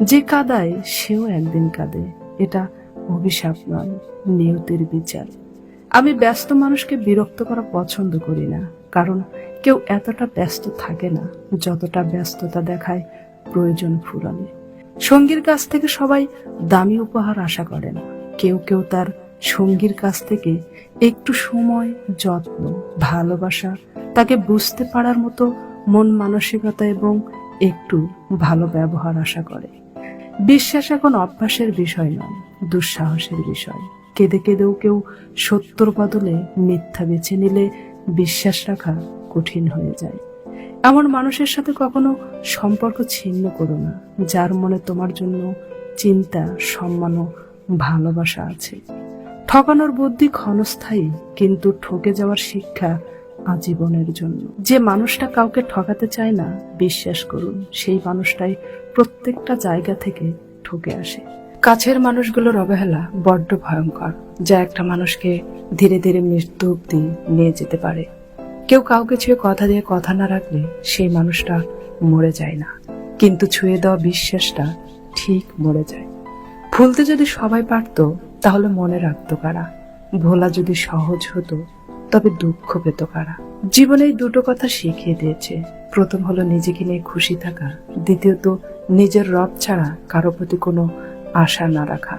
যে কাঁদায় সেও একদিন কাঁদে। এটা অভিশাপ নয়, নিয়তির বিচার। আমি ব্যস্ত মানুষকে বিরক্ত করা পছন্দ করি না, কারণ কেউ এতটা ব্যস্ত থাকে না যতটা ব্যস্ততা দেখায় প্রয়োজন ফুরালে। সঙ্গীর কাছ থেকে সবাই দামি উপহার আশা করে না। কেউ কেউ তার সঙ্গীর কাছ থেকে একটু সময়, যত্ন, ভালোবাসা, তাকে বুঝতে পারার মতো মন মানসিকতা এবং একটু ভালো ব্যবহার আশা করে। বিশ্বাস এখন অভ্যাসের বিষয় নয়, দুঃসাহসের বিষয়। কেঁদে কেঁদেও কেউ সত্যর বদলে মিথ্যা বেছে নিলে বিশ্বাস রাখা কঠিন হয়ে যায়। এমন মানুষের সাথে কখনো সম্পর্ক ছিন্ন করো না, যার মনে তোমার জন্য চিন্তা, সম্মান ও ভালোবাসা আছে। ঠকানোর বুদ্ধি ক্ষণস্থায়ী, কিন্তু ঠকে যাওয়ার শিক্ষা আজীবনের জন্য। যে মানুষটা কাউকে ঠকাতে চায় না, বিশ্বাস করুন সেই মানুষটাই প্রত্যেকটা জায়গা থেকে ঠকে আসে। কাছের মানুষগুলোর অবহেলা বড্ড ভয়ঙ্কর, যা একটা মানুষকে ধীরে ধীরে মৃত্যু অব্দি নিয়ে যেতে পারে। কেউ কাউকে ছুঁয়ে কথা দিয়ে কথা না রাখলে সেই মানুষটা মরে যায় না, কিন্তু ছুঁয়ে দেওয়া বিশ্বাসটা ঠিক মরে যায়। ভুলতে যদি সবাই পারতো, তাহলে মনে রাখতো কারা? ভোলা যদি সহজ হতো, তবে দুঃখ পেত কারা? জীবনে এই দুটো কথা শিখিয়ে দিয়েছে। প্রথম হলো নিজেকে নিয়ে খুশি থাকা, দ্বিতীয়ত নিজের রব ছাড়া কারো প্রতি কোনো আশা না রাখা।